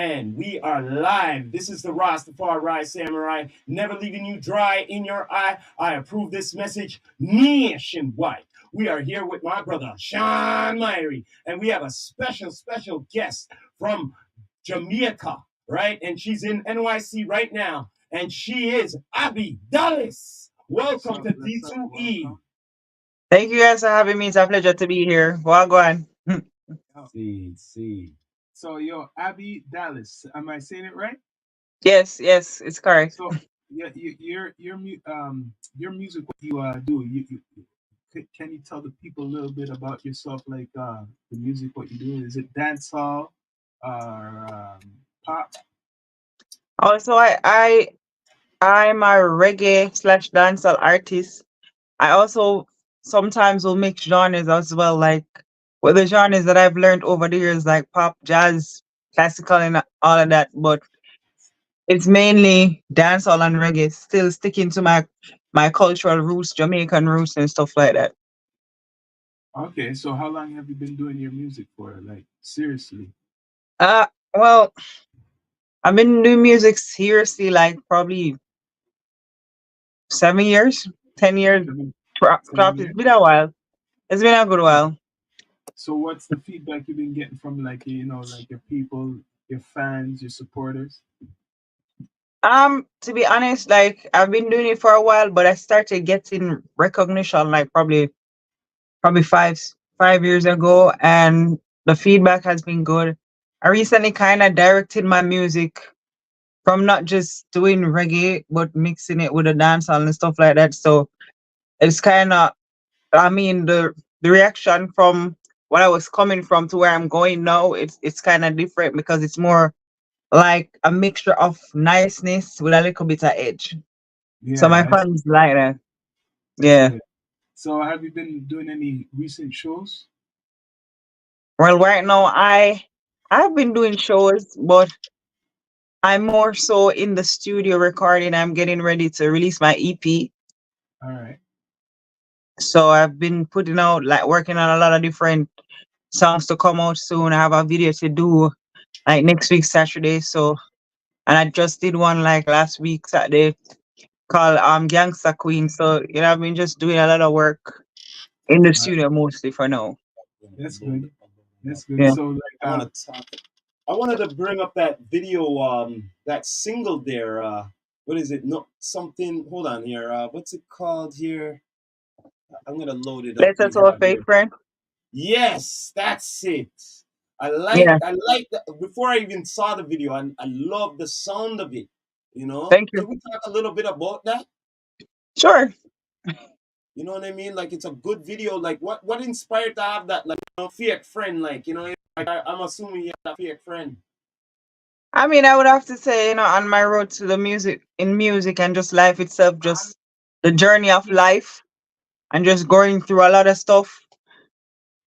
and we are live. This is the Rastafari Samurai, never leaving you dry in your eye. I approve this message nationwide. We are here with my brother, Shawn Myrie, and we have a special guest from Jamaica, right? And she's in NYC right now, and she is Abby Dallas. Welcome to D2E. Thank you guys for having me. It's a pleasure to be here. Well, go on. See. So, Abby Dallas, am I saying it right? Yes, it's correct. So, yeah, your music, what you do, can you tell the people a little bit about yourself, like the music, what you do? Is it dancehall or pop? Also, I'm a reggae slash dancehall artist. I also sometimes will mix genres as well, like with the genres that I've learned over the years, like pop, jazz, classical, and all of that. But it's mainly dancehall and reggae, still sticking to my cultural roots, Jamaican roots, and stuff like that. Okay, so how long have you been doing your music for? Like, seriously? Well, I've been doing music seriously like probably 7 years, 10 years. Seven, seven Probably it's years? been a while. It's been a good Oh, while. so what's the feedback you've been getting from, like, like your people, your fans, your supporters? To be honest, like I've been doing it for a while, but I started getting recognition like probably 5 years ago, and the feedback has been good. I recently kind of directed my music from not just doing reggae, but mixing it with a dancehall and stuff like that. So it's kind of, I mean, the reaction from what I was coming from to where I'm going now, it's kind of different because it's more like a mixture of niceness with a little bit of edge. So my Yeah, I see. fans like that. That's Yeah. good. So have you been doing any recent shows? Well, right now I've been doing shows, but I'm more so in the studio recording. I'm getting ready to release my EP. All right. So I've been putting out like working on a lot of different songs to come out soon. I have a video to do like next week Saturday. So and I just did one like last week Saturday called Gangsta Queen. So I've been just doing a lot of work in the All right. studio mostly for now. That's good. That's good. Yeah. So like I want to talk. I wanted to bring up that video, that single there. What is it? No, something. Hold on here. What's it called here? I'm gonna load it up. Let We us all have fake here. friend. Yes, that's it. Yeah. I like that. Before I even saw the video, I love the sound of it. Thank you. Can we talk a little bit about that? Sure. You know what I mean? Like it's a good video. Like what inspired to have that? Like fake friend. Like like I'm assuming you have a fake friend. I mean, I would have to say, on my road to the music, in music and just life itself, just the journey of life and just going through a lot of stuff.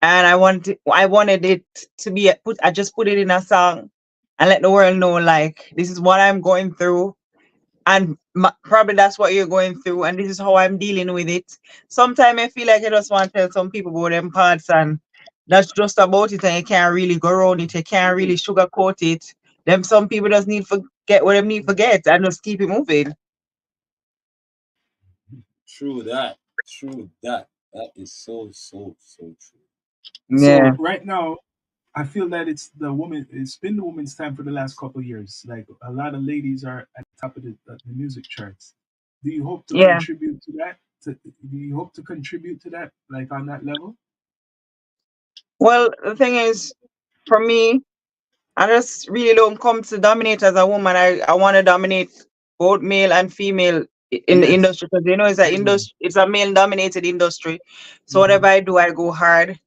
And I wanted it to be I just put it in a song and let the world know like this is what I'm going through, and probably that's what you're going through, and this is how I'm dealing with it. Sometimes I feel like I just want to tell some people about them parts, and that's just about it, and you can't really go around it. You can't really sugarcoat it. Them some people just need forget what they need forget and just keep it moving. True that. True that. That is so true. so Yeah, right now, I feel that it's been the woman's time for the last couple of years. Like a lot of ladies are at the top of the music charts. Do you hope to yeah. contribute to that? Do you hope to contribute to that, like on that level? Well, the thing is, for me, I just really don't come to dominate as a woman. I want to dominate both male and female in the Yes. industry, because it's a Amen. industry. It's a male dominated industry. So Hmm. whatever I do, I go hard.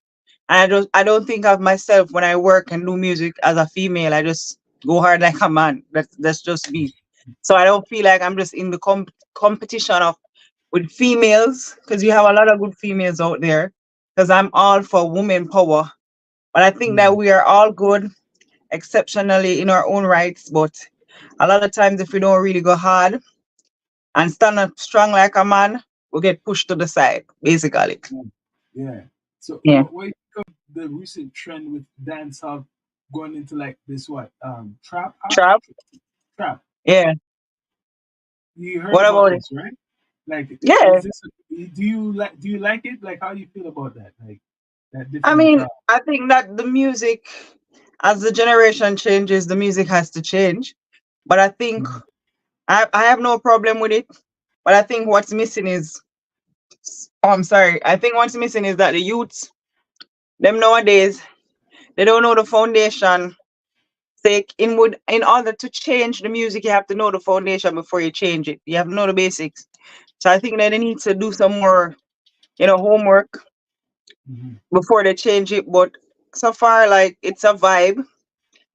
And I don't think of myself when I work and do music as a female. I just go hard like a man. That's just me. So I don't feel like I'm just in the competition of with females, because you have a lot of good females out there. Because I'm all for women power, but I think that Yeah. we are all good exceptionally in our own rights. But a lot of times, if we don't really go hard and stand up strong like a man, we get pushed to the side, basically. Yeah. So Yeah. what do you think of the recent trend with dancehall? going into like this what trap hop Trap. trap. Yeah. You heard What about about it? this, right? Like, Yeah. is this? Do you like it? Like, how do you feel about that? Like that I different. mean, I think that the music, as the generation changes, the music has to change. But I think Mhm. I have no problem with it. But I think what's missing is, oh, I'm sorry. I think what's missing is that the youths, them nowadays, they don't know the foundation. Say in order to change the music, you have to know the foundation before you change it. You have to know the basics. So I think that they need to do some more, homework Mhm. before they change it. But so far, like it's a vibe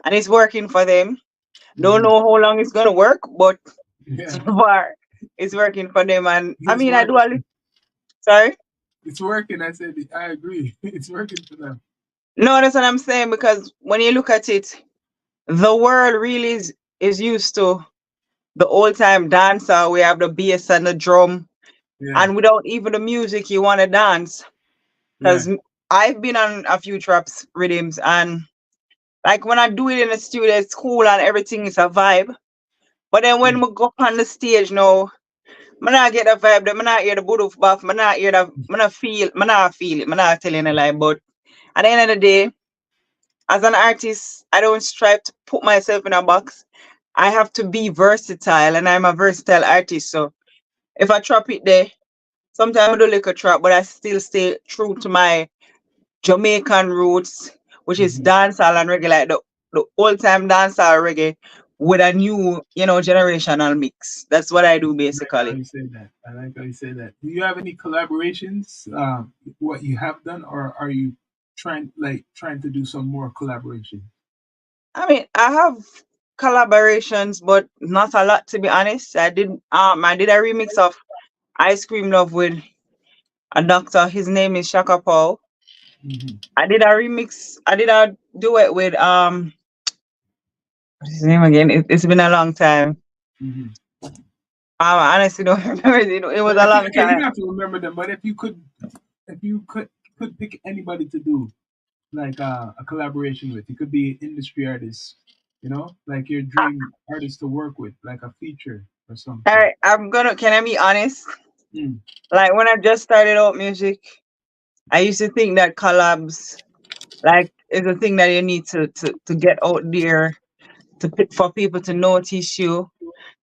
and it's working for them. Don't Mhm. know how long it's gonna work, but so Yeah, far it's working for them. And I it's mean, I do a working. sorry. It's working. I said I agree. It's working for them. No, that's what I'm saying because when you look at it, the world really is used to the old time dancer. We have the bass and the drum, Yeah, and without even the music, you want to dance. yeah, Because I've been on a few traps rhythms, and like when I do it in the studio, it's cool and everything is a vibe. But then yeah. when we go up on the stage now, I not get the vibe. I not hear the boodoo buff. I not hear the. I not feel. I not feel it. I not telling a lie. But at the end of the day, as an artist, I don't strive to put myself in a box. I have to be versatile, and I'm a versatile artist. So if I trap it there, sometimes I do like a trap, but I still stay true to my Jamaican roots, which is Mhm. dancehall and reggae, like the old time dancehall reggae with a new, generational mix. That's what I do I like how basically. you say that. I like how you say that. Do you have any collaborations? What you have done, or are you trying to do some more collaboration? I mean, I have collaborations, but not a lot to be honest. I did a remix of Ice Cream Love with a doctor. His name is Shaka Paul. Hmm. I did a remix. I did a duet with what's his name again? It's been a long time. Hmm. I honestly don't remember. It was But a if you, long okay, you time. don't have to remember them. But if you could pick anybody to do like a collaboration with, it could be industry artists. Like your dream artist to work with, like a feature or All something. right, can I be honest? Mm. Like when I just started out music, I used to think that collabs like is a thing that you need to get out there for people to notice you.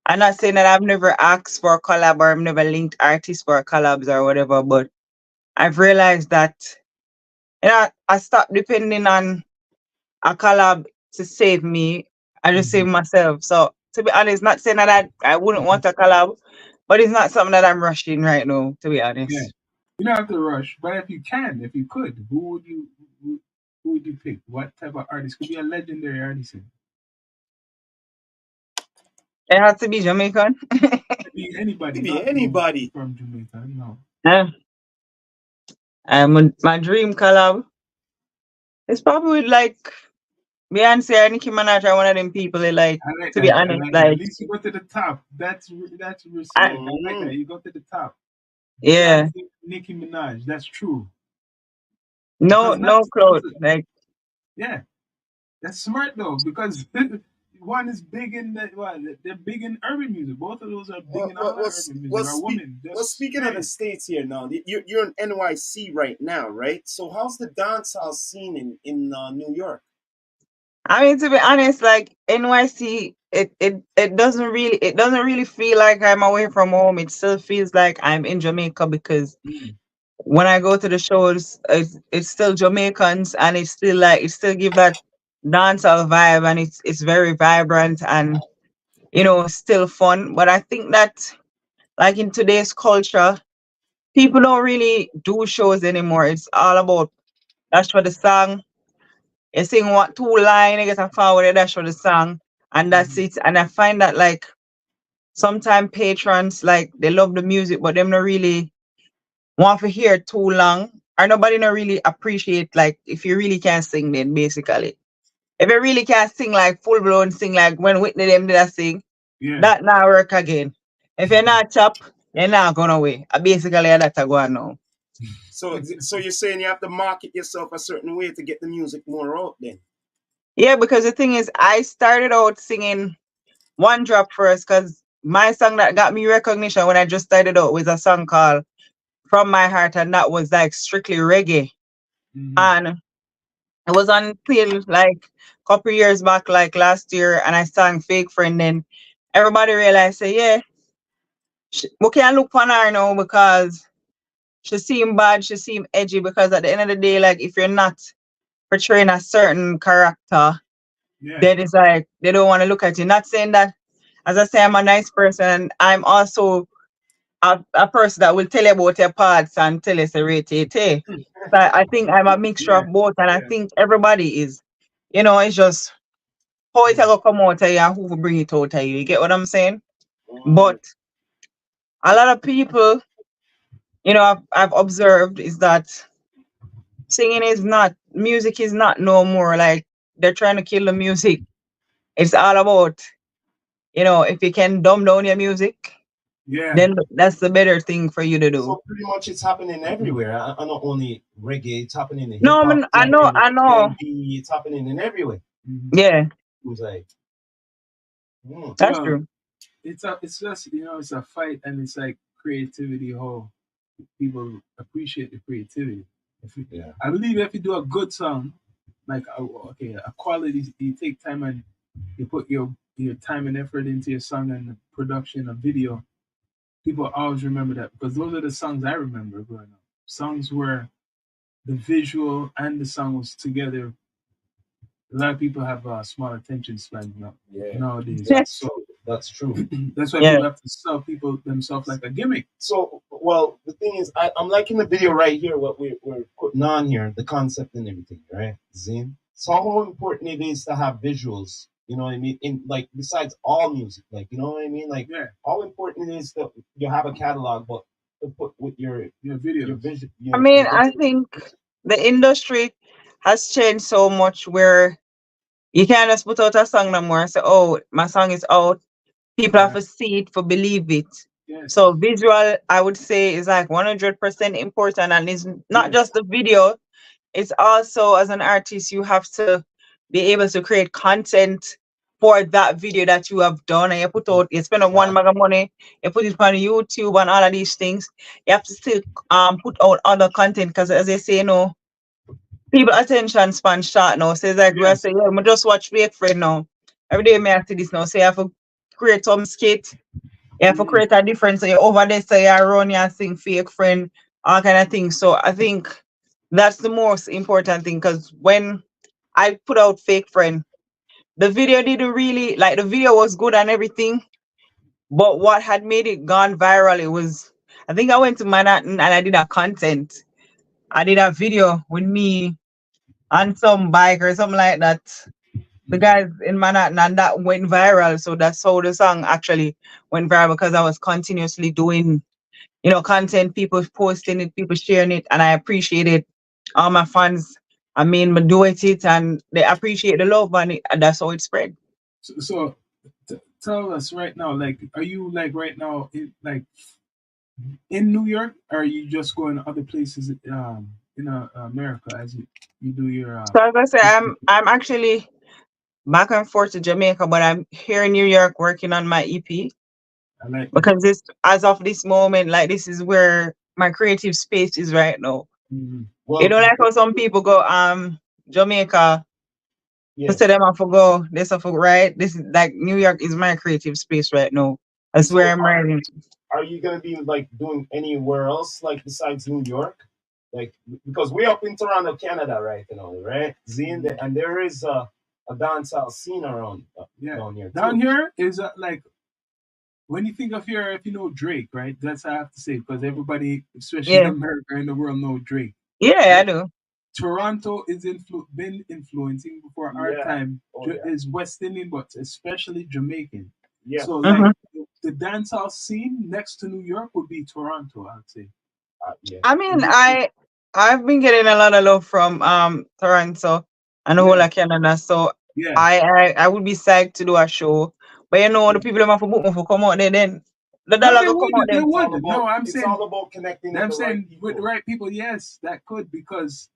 I'm not saying that I've never asked for a collab or I've never linked artists for collabs or whatever, but I've realized that I stopped depending on a collab to save me. I just Hmm. save myself. So to be honest, not saying that I wouldn't want a collab, but it's not something that I'm rushing right now, to be Yeah, honest. you don't have to rush. But if you could, who would you pick? What type of artist? Could be a legendary artist. It It has to be Jamaican. could be anybody, Could be not being anybody. from Jamaica. No, Uh, my dream collab is probably with like Beyonce or Nicki Minaj or one of them people they like, I like to be that. I honest. like that. At Like least you go to the top. That's I respect. I like that. Mm. You go to the top. yeah. Beyonce, Nicki Minaj. That's true. No Because no cloud. Like yeah, that's smart though. Because one is big in they're big in urban music. Both of those are big Well, in a well, lot well, of urban music. well, Are women just speaking of the straight. states here now, you're in NYC right now, right? So how's the dancehall scene in New York? I mean, to be honest, like NYC, it doesn't really feel like I'm away from home. It still feels like I'm in Jamaica because Mm, when I go to the shows, it's still Jamaicans and it still give that dancehall vibe and it's very vibrant and still fun. But I think that like in today's culture, people don't really do shows anymore. It's all about that's for the song. You sing what two line, you get a forward, that's for the song, and that's mhm. it. And I find that like sometimes patrons like they love the music, but them not really want to hear it too long. Or nobody not really appreciate like if you really can sing then basically. If you really can sing like full blown sing like when Whitney them did a sing, Yeah. that not work again. If you're not chop, you're not gonna away. Basically that's a go on now. So you're saying you have to market yourself a certain way to get the music more out then? Yeah, because the thing is, I started out singing one drop first because my song that got me recognition when I just started out was a song called From My Heart, and that was like strictly reggae. Mm-hmm. And it was until like a couple years back, like last year, and I sang Fake Friend. Then everybody realized, say, yeah, we can't look on her now because she seem bad, she seem edgy. Because at the end of the day, like if you're not portraying a certain character, Yeah. then it's like they don't want to look at you. Not saying that, as I say, I'm a nice person. I'm also a person that will tell you about your parts and tell you say rate it. Eh. So I think I'm a mixture Yeah. of both, and I Yeah. think everybody is. It's just how it Yeah. gonna come out of you and who will bring it out of you. You get what I'm saying? Mhm. But a lot of people, I've observed is that singing is not music is not no more like they're trying to kill the music. It's all about, if you can dumb down your music, Yeah. then that's the better thing for you to do. So pretty much it's happening Mm. everywhere. Not only reggae, it's happening in hip No, I hop, mean, it's I know, happening I in know. R&B, it's happening in everywhere. Mhm. Yeah, It's like, mm, that's Well, true. it's just it's a fight, and it's like creativity. How people appreciate the creativity. If you, yeah. I believe if you do a good song, like okay, a quality, you take time and you put your time and effort into your song and the production of video. People always remember that because those are the songs I remember growing up. Songs where the visual and the song was together. A lot of people have small attention spans Yeah, nowadays. that's So true. That's true. that's why Yeah. people have to sell people themselves like a gimmick. So, well, the thing is, I'm liking the video right here, what we're putting on here, the concept and everything, right? Zin. So, how important it is to have visuals, you know what I mean? In like, besides all music, like, you know what I mean? Like, Yeah, how important it is that you have a catalog, but to put with your videos. vision, I mean, your I visual. think the industry has changed so much where you can't just put out a song no more and say, oh, my song is out. People have Yeah. to see it for believe it. Yes. So visual, I would say, is like 100% important, and it's not Yes. just the video. It's also as an artist, you have to be able to create content for that video that you have done, and you put out. You spend a one bag of money, you put it on YouTube and all of these things. You have to still put out other content because, as they say, people attention span short now. So it's like we are Yes. saying, yeah, I just watch Fake Friend now. Every day me I see this now. So you have to create some skit. You have to Mm. create a difference. So you're over there, so you run, you sing Fake Friend, all kind of things. So I think that's the most important thing because when I put out Fake Friend, the video didn't really like the video was good and everything, but what had made it gone viral, it was I think I went to Manhattan and I did a content. I did a video with me on some bike or something like that. The Mm. guys in Manhattan, and that went viral. So that's how the song actually went viral because I was continuously doing, content, people posting it, people sharing it, and I appreciate it. All my fans, I mean, me do it and they appreciate the love and that's how it spread. So tell us right now, like, are you like right now in New York? Or are you just going to other places in America as you do your So as I say, I'm actually back and forth to Jamaica, but I'm here in New York working on my EP I like that. because this, as of this moment, like this is where my creative space is right now. Mm-hmm. You Well, know, like how some people go Jamaica to yeah. say them I forgo this I forgo, right? This is like New York is my creative space right now. That's where So, I'm writing. are you gonna be like doing anywhere else like besides New York? Like because we're up in Toronto, Canada, right now, right? Zine, Mm-hmm. and there is a dancehall scene around Yeah. down here Down too. here is like when you think of here, if you know Drake, right? That's what I have to say because everybody, especially in Yeah. America and the world, know Drake. Yeah, I Right? do. Toronto is been influencing before our Yeah. time. Oh yeah. Is West Indian, but especially Jamaican. Yeah. So like Hmm. the dancehall scene next to New York would be Toronto, I'd say. Yeah. I mean, Would you agree? I've been getting a lot of love from Toronto and the whole Yeah, of Canada. So yeah. I would be psyched to do a show. But the people them have to book me for come out there then. The No, dollar they go come would. out They there. It's all would. No, about it's all about connecting with I'm the right saying with the people. right people. Yes, that could because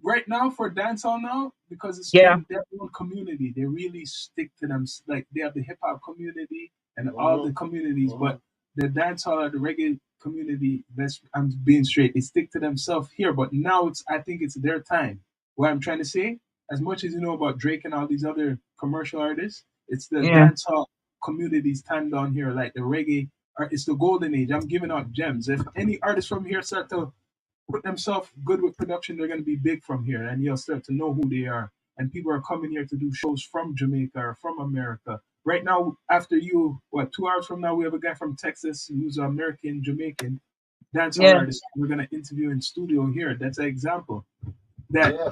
right now for dancehall now, because it's Yeah, their own community. They really stick to them. Like they have the hip hop community and all the Mhm. communities, Mhm. but the dancehall or the reggae community. That's I'm being straight. They stick to themselves here, but now I think it's their time. What I'm trying to say, as much as you know about Drake and all these other commercial artists, it's the yeah, dancehall community's time down here. Like the reggae, it's the golden age. I'm giving out gems. If any artists from here start to put themselves good with production, they're going to be big from here, and you'll start to know who they are. And people are coming here to do shows from Jamaica or from America. Right now, after you, what, 2 hours from now, we have a guy from Texas who's an American Jamaican dancehall yeah, artist. We're going to interview in studio here. That's an example that Yeah.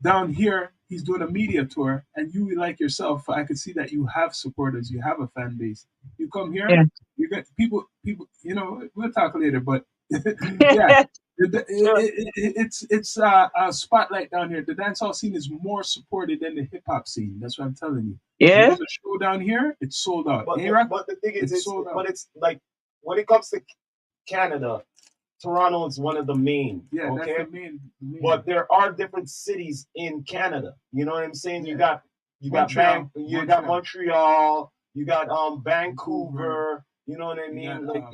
down here he's doing a media tour, and you like yourself, I could see that you have supporters, you have a fan base. You come here, yeah. you get people, we'll talk later, but yeah, Sure. it's a spotlight down here. The dancehall scene is more supported than the hip hop scene. That's what I'm telling you. You Yeah, do the show down here, it's sold out. But A Rock, but the thing is, it's sold out. it's like when it comes to Canada, Toronto is one of the main. Yeah, that's Okay, the main. but there are different cities in Canada. You know what I'm saying? Yeah. You got Montreal, you got Montreal, you got Vancouver. You know what I You mean? got, Like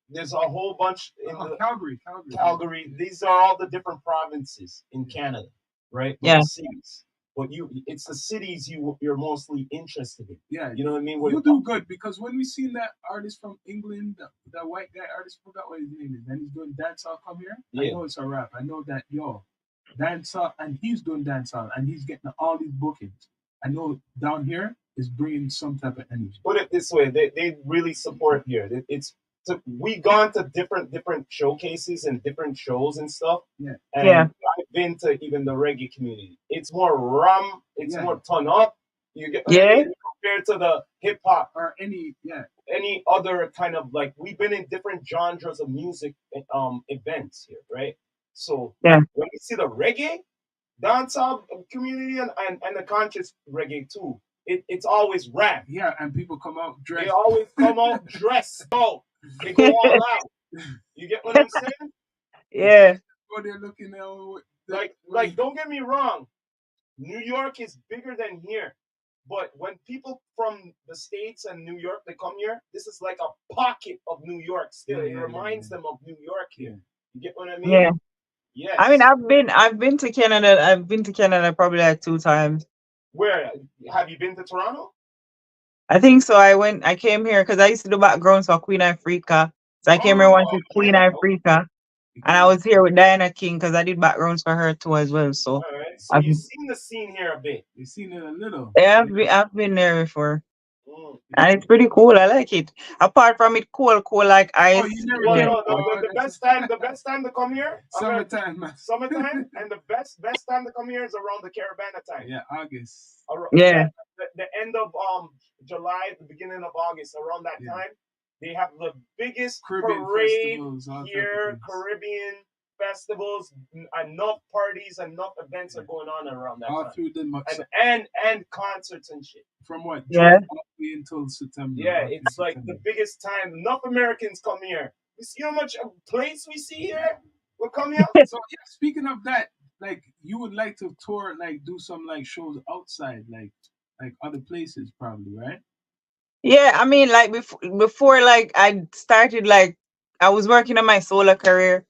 there's a whole bunch in Calgary. Calgary. These are all the different provinces in Canada, right? But yeah, the cities. But it's the cities you're mostly interested in. Yeah, You know what I mean? you do good because when we seen that artist from England, that white guy artist, forgot what his name is, and he's doing dancehall come here. I Yeah. know it's a rap. I know that dancehall, and he's doing dancehall, and he's getting all these bookings. I know down here is bringing some type of energy. Put it this way, they really support here. We gone to different showcases and different shows and stuff. Yeah, And yeah, I've been to even the reggae community. It's more rum, it's Yeah. more ton up. You get what I yeah, mean? Compared to the hip hop, or any other kind of like we've been in different genres of music events here, right? So yeah, when we see the reggae, dancehall community and the conscious reggae too, it's always rap. yeah, and people come out They dressed. always come out dressed out. They go all out. You get what I'm saying? yeah, Or they're looking at Like don't get me wrong. New York is bigger than here. But when people from the States and New York they come here, this is like a pocket of New York still. Yeah, It yeah, reminds yeah. them of New York here. You get what I mean? yeah. I mean, Yes. I've been to Canada. I've been to Canada probably like 2 times. Where have you been to Toronto? I think so. I came here because I used to do backgrounds for Queen Africa. So I came here once Oh, with Queen okay. Africa, and I was here with Diana King because I did backgrounds for her too as well. So All right. So I've you've seen the scene here a bit. They seen it a little. yeah, I've been there before, Mm. and it's pretty cool. I like it. Apart from it, cool like Oh, ice. you never Well, did. Yeah, no, Oh, the best time to come here, summertime, man. summertime, and the best time to come here is around the Caravana time. Yeah, August. Yeah, yeah, the end of July, the beginning of August, around that Yeah. time, they have the biggest Caribbean parade festivals, all type of here, things. Caribbean festivals, enough parties, enough events are going on around that All time, through the months. and concerts and shit. From what? yeah, June all the way until September. Yeah, all through it's like September. the biggest time. Enough Americans come here. You see how much place we see here? We come here. So yeah, speaking of that, like you would like to tour, like do some like shows outside, like other places, probably, right? yeah. I mean, like before, like I started, like I was working on my solo career.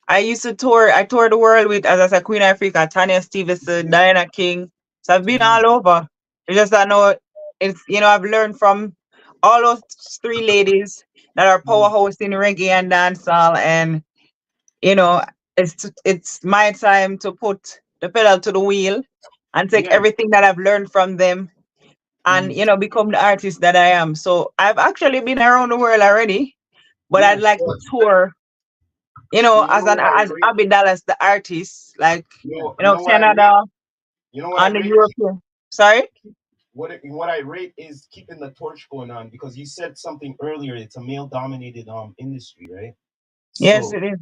I used to tour. I toured the world with, as I said, Queen Africa, Tanya Stevenson, Diana King. So I've been all over. It's just I know it's I've learned from all those three ladies that are powerhouse in reggae and dancehall, and you know it's my time to put the pedal to the wheel and take Yeah. everything that I've learned from them and become the artist that I am. So I've actually been around the world already, but I'd Yeah. like to tour You as know what I rate? Abby Dallas, the artist, like, You know what I rate? Canada You know what I and the rate? European. Sorry? What I rate is keeping the torch going on because you said something earlier. It's a male dominated industry, right? Yes, So it is.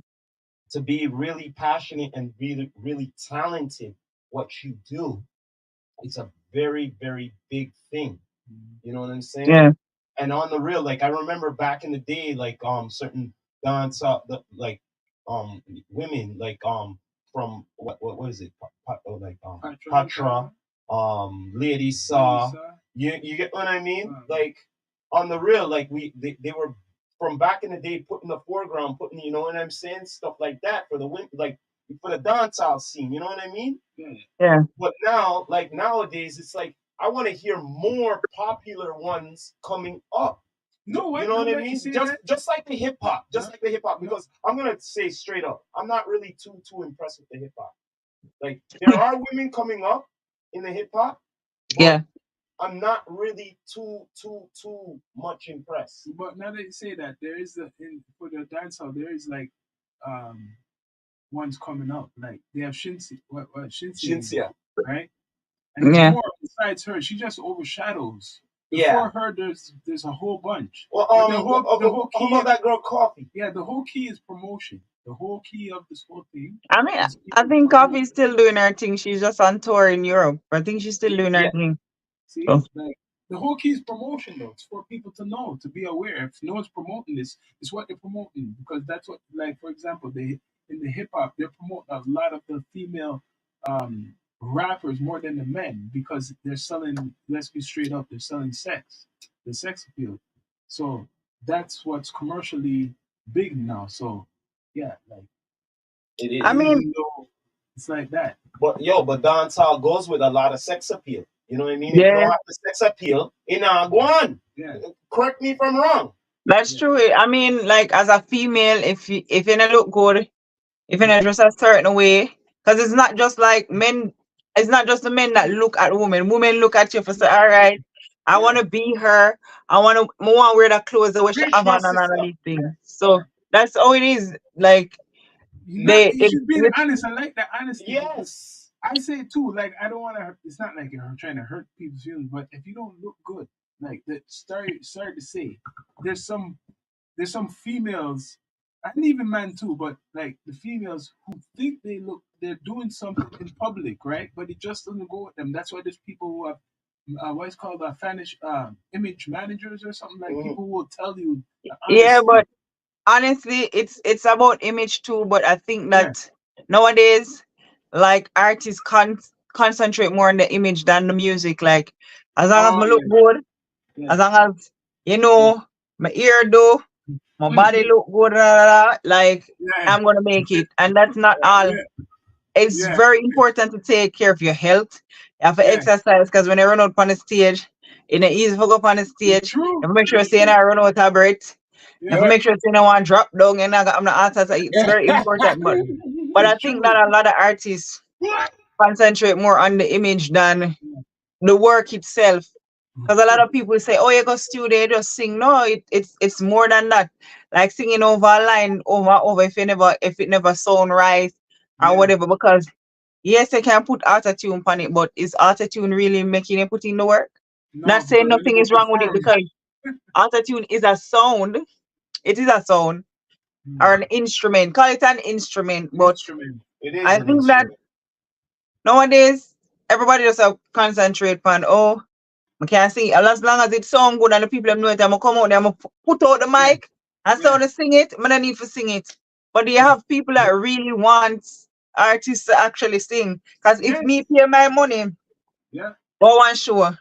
to be really passionate and really talented, what you do, it's a very big thing. You know what I'm saying? Yeah. And on the real, like I remember back in the day, like certain dance like women, like from what is it? Like Patra, Patra, Lady Saw. Lisa. You get what I mean? Um, Like on the real, like they were from back in the day putting the foreground, putting you know what I'm saying, stuff like that for the like for the dancehall scene. You know what I mean? yeah. Yeah. But now, like nowadays, it's like I want to hear more popular ones coming up. No, You what? know Now what I that you mean? say Just that, just like the hip hop, just no, like the hip hop. no. Because I'm gonna say straight up, I'm not really too impressed with the hip hop. Like there are women coming up in the hip hop, but Yeah. I'm not really too much impressed. But now that you say that, there is for the dancehall, there is like um ones coming up. Like they have Shinsi, what Shinsi, Shinsia. right? And there's Yeah. more besides her. She just overshadows. Yeah. Before her, there's a whole bunch. Well, But the whole how key, about that girl Coffee? yeah, the whole key is promotion. The whole key of this whole thing I mean, is I people think promote. Coffee's still doing her thing. She's just on tour in Europe. I think she's still doing her Yeah, thing. See, So, like the whole key is promotion, though. It's for people to know, to be aware. If no one's promoting this, it's what they're promoting because that's what, like, for example, they in the hip hop, they're promoting a lot of the female rappers more than the men because they're selling. Let's be straight up, they're selling sex, the sex appeal. So that's what's commercially big now. So yeah, like it I is. mean, even though it's like that, But dancehall goes with a lot of sex appeal. You know what I mean? If you don't yeah, have the sex appeal, go on. yeah, Correct me if I'm wrong. that's yeah, true. I mean, like as a female, if you don't look good, if you yeah, not dress a certain way, because it's not just like men. It's not just the men that look at women. Women look at you for say, all right, I want yeah. to be her. I want to wear the clothes the way she Preach, have my on and all of sister. these things. So that's how it is. Like You not they, you it, should be with, honest. I like that honesty because Yes. I say it too. Like I don't want to. It's not like you're trying to hurt people's feelings, but if you don't look good, like that. Sorry to say, there's some there's some females, and even men too, but like the females who think they're doing something in public, right? But it just doesn't go with them. That's why there's people who have what's called image managers or something like Mhm. people who will tell you the yeah, honest truth. but honestly, it's about image too. But I think Yeah, that nowadays, like artists concentrate more on the image than the music. Like as long as oh me look yeah, good, yeah, as long as yeah. my ear do, my body look good, like Yeah, I'm gonna make it. And that's not all. yeah, It's yeah, very important to take care of your health. You have to yeah. exercise because when you run out on the stage, it's easy to go up on the It's stage. You true. have to make sure you It's say you true. not run out of breath. You have to Yeah, make sure you don't want to drop down and I'm not answer. So it's very important. But I it's think true. that a lot of artists concentrate more on the image than the work itself. Because a lot of people say, "Oh, you go studio, you just sing." No, it's more than that. Like singing over a line over and over if it never sound right or Yeah. whatever. Because yes, they can put autotune on it, but is autotune really making you put in the work? Not No, saying because when you nothing go is wrong with it perform, because autotune is a sound. It is a sound or an instrument. Call it an instrument. But instrument. It is I an think that instrument. nowadays everybody just concentrate on I can't sing it. As long as it sound good and the people them know it, I'm gonna come out there, I'm gonna put out the Yeah, mic and yeah, sound to sing it. I don't need to sing it. But do you yeah, have people that really want artists to actually sing? Because if me yes, pay my money, yeah, go one show.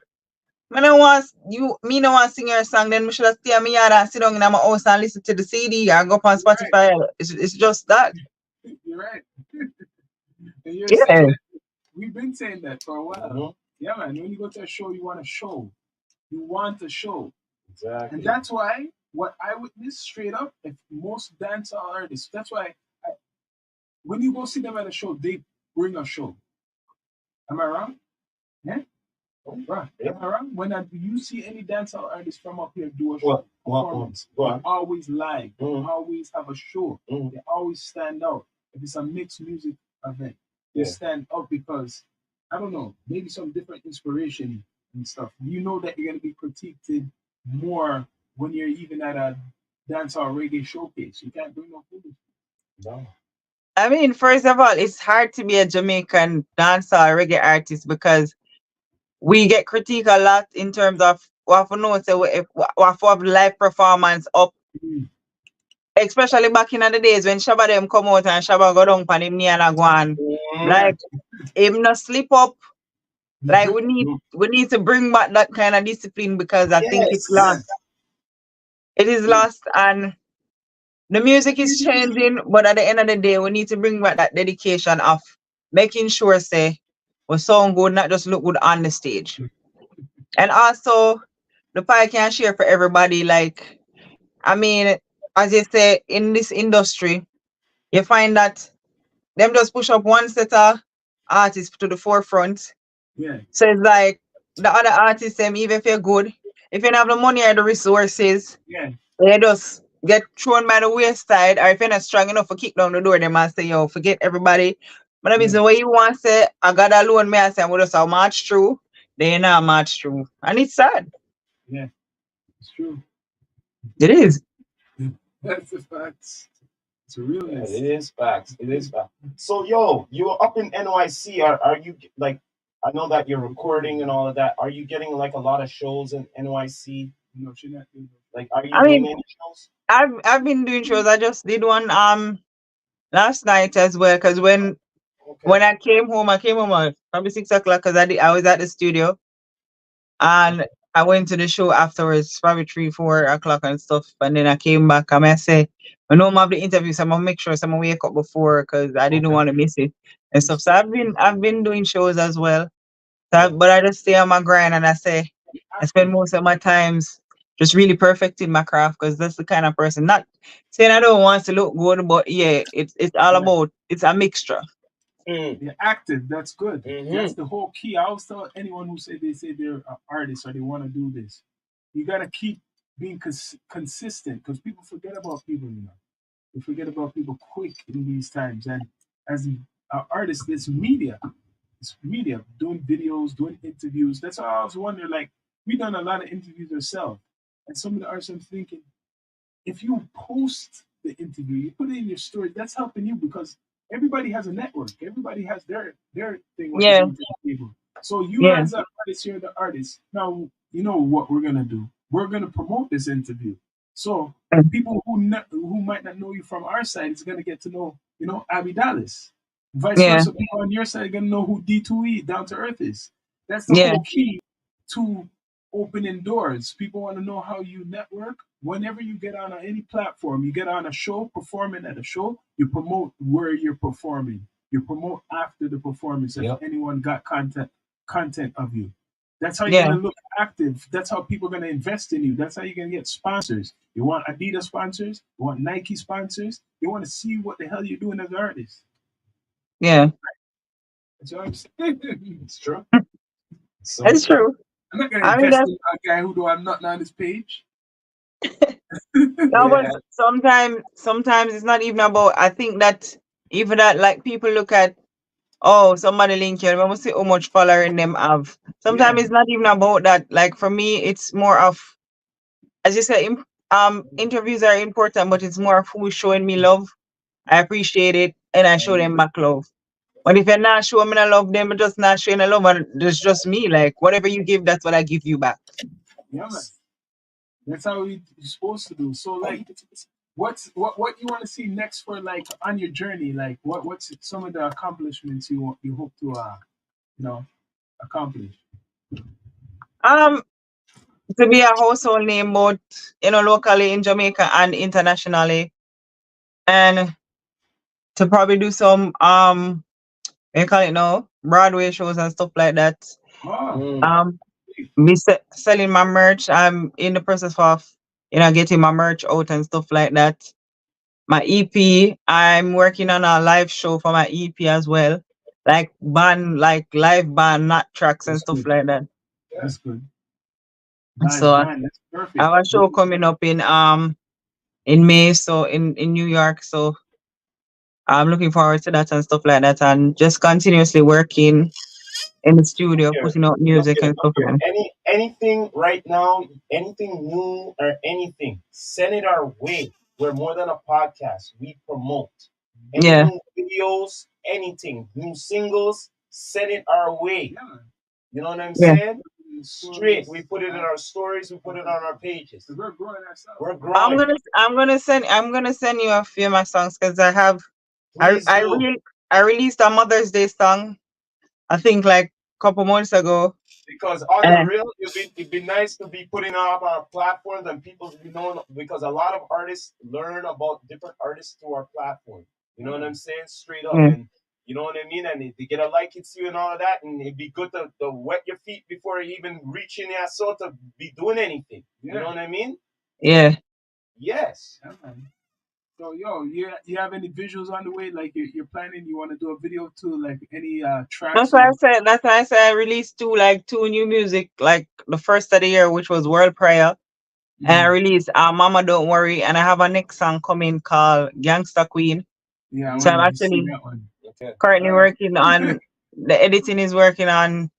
Me no want you me no want sing your song, then me should have stay in my yard and sit down in my house and listen to the CD and go up on you're right. Spotify. It's just that. You're right. And you're saying Yeah. that we've been saying that for a while. Mhm. Yeah, man. When you go to a show, you want a show. You want a show. And Exactly. that's why what I witnessed straight up, if most dancehall artists, that's why I, when you go see them at a show, they bring a show. Am I wrong? Yeah? Right. Yeah. Am I wrong? You see any dancehall artist from up here do a What? show, performance, Go they on. always live, they Mhm. always have a show, Mhm. they always stand out. If it's a mixed music event, they Yeah. stand out because, I don't know, maybe some different inspiration and stuff. You know that you're going to be critiqued more when you're even at a dancehall reggae showcase. You can't bring no food. No. I mean, first of all, it's hard to be a Jamaican dancehall reggae artist because we get critique a lot in terms of what for know say if what for have live performance up especially back in the days when Shabba them come out and Shabba go down pan him knee and a go on. Mm, Yeah. Like him not slip up. Like mm. we need to bring back that kind of discipline because I think it's Yeah. lost. It is lost and the music is changing, but at the end of the day, we need to bring back that dedication of making sure say we sound good, not just look good on the stage. And also the pie can share for everybody. Like I mean, as you say, in this industry, you find that them just push up one set of artists to the forefront. Yeah. So it's like the other artists, them, even if you're good, if you don't have the money or the resources, Yeah. they just get thrown by the wayside. Or if you're not strong enough to kick down the door, they might say, yo, forget everybody. But I mean, Yeah. the way you want to say, I got alone, me, I say, I'm just a march through. They not march through. And it's sad. Yeah. It's true. It is. That's the facts. It's a Yeah, realness. it is facts. It is facts. So, yo, you were up in NYC. Are you like? I know that you're recording and all of that. Are you getting like a lot of shows in NYC? No, she not doing Like, are you I doing mean, any shows? I've been doing shows. I just did one last night as well. Cause Okay. when I came home at probably 6 o'clock because I was at the studio and I went to the show afterwards, probably 3, 4 o'clock and stuff. And then I came back. I say, I know I'm have the interview, so I'm gonna make sure someone wake up before because I didn't Okay. want to miss it and stuff. So I've been doing shows as well. Yeah. But I just stay on my grind and I say Be I spend active. most of my times just really perfecting my craft because that's the kind of person. Not saying I don't want to look good, but yeah, it's all Yeah. about it's a mixture. Mm. You're active. That's good. That's Mm-hmm. the whole key. I always tell anyone who say they're an artist or they want to do this, you gotta keep being consistent because people forget about people. You know, they forget about people quick in these times. And as an artist, it's media. It's media doing videos, doing interviews. That's why I was wondering. Like we done a lot of interviews ourselves, and some of the artists I'm thinking if you post the interview, you put it in your story, that's helping you because everybody has a network. Everybody has their thing what they Yeah, bring to the table. So you yeah, as an artist, you're the artist. Now you know what we're gonna do. We're gonna promote this interview. So mm, people who might not know you from our side is gonna get to know, Abby Dallas. Vice yeah, versa, people on your side are gonna know who D2E Down to Earth is. That's the yeah, whole key to opening doors. People want to know how you network. Whenever you get on any platform, you get on a show, performing at a show, you promote where you're performing. You promote after the performance if Yep. anyone got content of you. That's how you're yeah, gonna look active. That's how people are gonna invest in you. That's how you're gonna get sponsors. You want Adidas sponsors, you want Nike sponsors, you want to see what the hell you're doing as an artist. yeah. That's what I'm saying. It's true. So It's true. true. I'm not gonna I mean, invest that's in a guy who do I'm not on his page. no, but Yeah. sometimes it's not even about. I think that even that, like people look at, oh, somebody link you. Remember, see how much following them have. Yeah, Sometimes it's not even about that. Like for me, it's more of, as you said, interviews are important, but it's more of who's showing me love. I appreciate it, and I show them back love. But if you're not showing me no love, them just not showing no love, and it's just me. Like whatever you give, that's what I give you back. yeah, man. That's how you're supposed to do. So, like, what you want to see next for like on your journey? Like, what's some of the accomplishments you hope to you know accomplish? Um, to be a household name, both locally in Jamaica and internationally, and to probably do some what you call it now, Broadway shows and stuff like that. Oh, Mm. Um, be selling my merch. I'm in the process of getting my merch out and stuff like that. My EP, I'm working on a live show for my EP as well, like live band, not tracks and that's stuff good. like that. That's good. Live So band. That's I perfect. have a show coming up in May, so in New York. So I'm looking forward to that and stuff like that, and just continuously working in the studio, Here, putting out look music here, and look stuff here. like that. Anything right now, anything new or anything, send it our way. We're more than a podcast. We promote. Any Yeah, new videos, anything, new singles, send it our way. Yeah, man. You know what I'm yeah, saying? Straight. We stories. put it in our stories. We put it on our pages. We're growing ourselves. We're I'm growing. gonna I'm gonna send you a few of my songs because I Please I do. re I released a Mother's Day song I think like couple months ago. Because on the And real, it'd be nice to be putting up our platforms and people, because a lot of artists learn about different artists through our platform. You know what I'm saying? Straight up. yeah, And you know what I mean? And they get a like it's you and all of that. And it'd be good to wet your feet before you even reaching your soul to be doing anything. You know Yeah. what I mean? yeah. Yes. Yeah, man. So yo, you have any visuals on the way? Like you're planning, you want to do a video to like any tracks or That's why I said I released two new music like the first of the year, which was World Prayer. And I Mhm. released Mama Don't Worry, and I have a next song coming called Gangsta Queen. yeah, I So I'm wanted to Mm, see actually that one. okay. currently All right. working on the editing is working on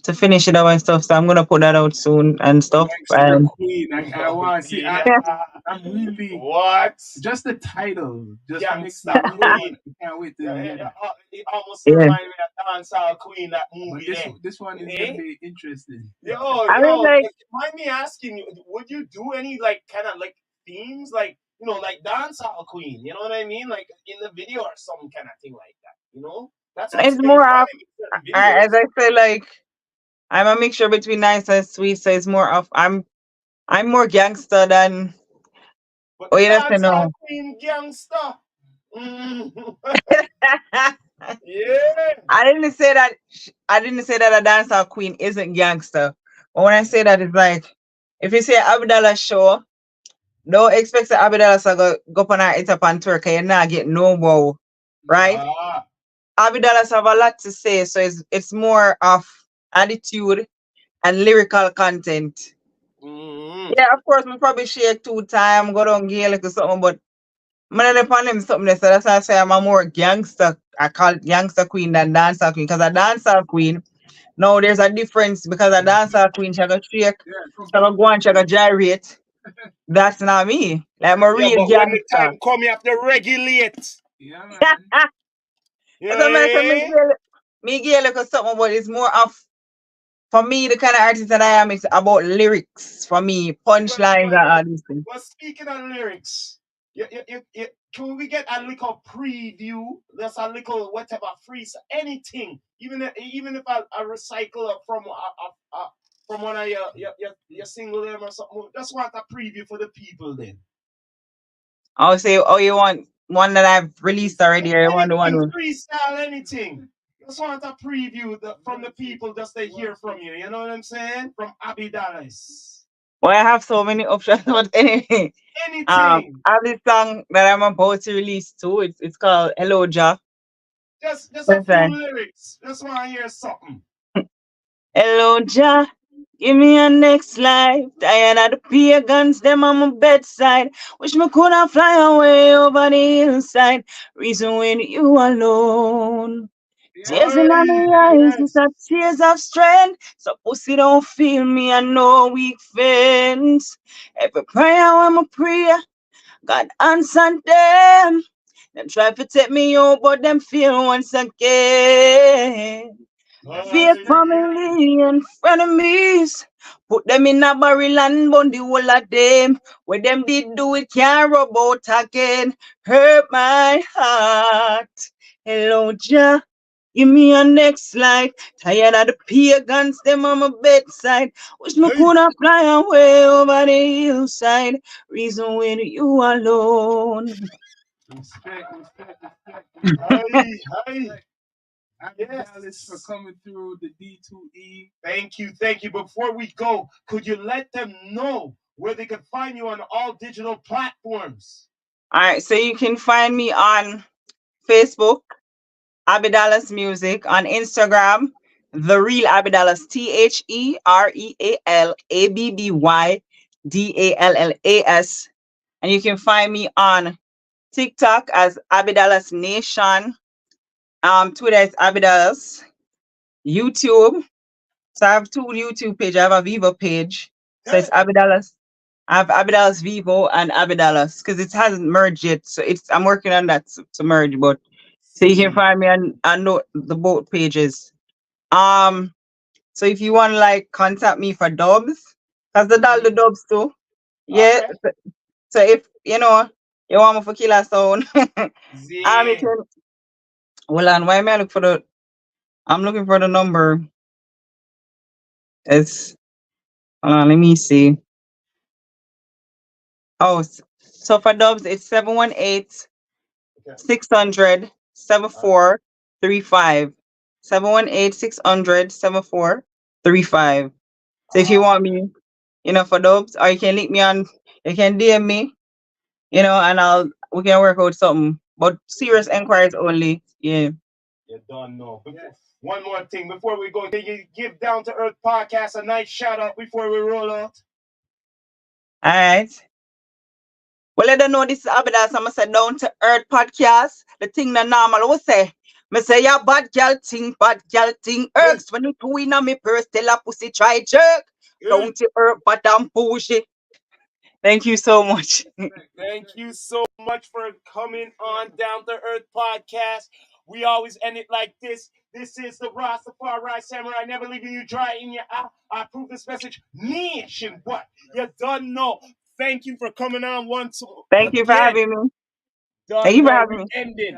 to finish it up and stuff. So I'm gonna put that out soon and stuff. Gangster And Queen. I Oh, want to see. yeah. I'm really What? just the title just makes me Gangsta really Queen. want. I can't wait to Yeah, hear that. it almost yeah, reminds me of Dancehall Queen, that But movie this there. this one is gonna Eh? be interesting. Yo, I mean yo, like mind me asking you, would you do any like kind of like themes, like like Dancehall Queen? You know what I mean? Like in the video or some kind of thing like that. That's what's it's kind of more of funny with certain as videos. I say like I'm a mixture between nice and sweet. So it's more of I'm more gangster than But oh the you don't say Dancehall no. Queen gangster. Mm. Yeah. I didn't say that a dancehall queen isn't gangster. But when I say that, it's like if you say Abdallah show, don't expect the Abdallah to go up on our it up on tour because you're not getting no wow, right? Ah. Abdallah have a lot to say, so it's more of attitude and lyrical content. Mm. Yeah, of course, we probably share two time, go down Gaelic or something, but man, upon them something there, so that's why I say I'm a more gangster. I call it gangster queen than dancer queen because a dancer queen. No, there's a difference because a dancer queen, she got shake, Yeah, she got go completely and she got different. gyrate. That's not me. Like, I'm a Yeah, real but when the gangster. time come, you have to regulate. Yeah, man. You know As a what matter of I fact, mean? me get like a something, but it's more of for me the kind of artist that I am. It's about lyrics for me, Well, punchlines well, and all these things. well, speaking of lyrics, can we get a little preview? There's a little whatever freeze, anything. Even if I recycle it from one of your single them or something. Just want a preview for the people then. I'll say, oh, you want one that I've released already, or you want the one Anything with freestyle, anything. Just want a preview from the people just to hear from you. You know what I'm saying? From Abby Dallas. well, I have so many options, but anyway. Anything. I have this song that I'm about to release too. It's called Hello Ja. Just a What's few that? lyrics. Just want to hear something. Hello Ja, give me a next life. Tired of the pagans, them on my bedside. Wish me coulda fly away over the hillside. Reason when you alone. Tears in Yeah. Aye, my eyes, it's yes. not tears of strength. So pussy don't feel me, I know weak friends. Every prayer I'm a prayer, God answer them. Them try to take me out, but them feel once again. Fake Aye, family and frenemies. Put them in a barrel and burn the whole of them. What them did do it can't rub out again. Hurt my heart. Hello, Jah. Give me a next life. Tired of the pagans, them on my bedside. Wish me aye, coulda fly away over the hillside. Reason when you alone. aye, aye. Respect. Happy Dallas for Yes. coming through the D2E. Thank you, thank you. Before we go, could you let them know where they can find you on all digital platforms? All right, so you can find me on Facebook, Abidalas Music, on Instagram, The Real Abidalas, TheRealAbbyDallas. And you can find me on TikTok as Abidalas Nation, Twitter is Abidalas, YouTube. So I have two YouTube pages. I have a Vivo page. So it's Hey, Abidalas. I have Abidalas Vivo and Abidalas because it hasn't merged yet. So I'm working on that to merge, but so you can see. find me on the both pages. Um So if you want like contact me for dubs, cause the doll the dubs too. Yeah. Okay. So if you know you want me for killer sound, you Yeah. can. Hold on, why am I look for the? I'm looking for the number. It's hold on, let me see. Oh, so for dubs, it's 718 Okay. 600 All right. 7435. 718 600 7435. So if you Ah, want me, for dubs, or you can link me on, you can DM me, and we can work out something. But serious inquiries only. Yeah. you don't know. Yes. One more thing before we go, can you give Down to Earth Podcast a nice shout out before we roll out? All right. Well, let them know this is Abidas. I'm going to say Down to Earth podcast. The thing that normal we say. Me say, yeah, bad girl thing. Irks when you two in a me purse, tell a pussy try jerk. Down to Earth, but I'm pushy. Thank you so much. Thank you so much for coming on Down to Earth Podcast. We always end it like this. This is the Rastafari Samurai, never leaving you dry in your eye. I approve this message nationwide. You done know. Thank you for coming on once Thank you for again. having me. Thank Done you for know. having We me. ended.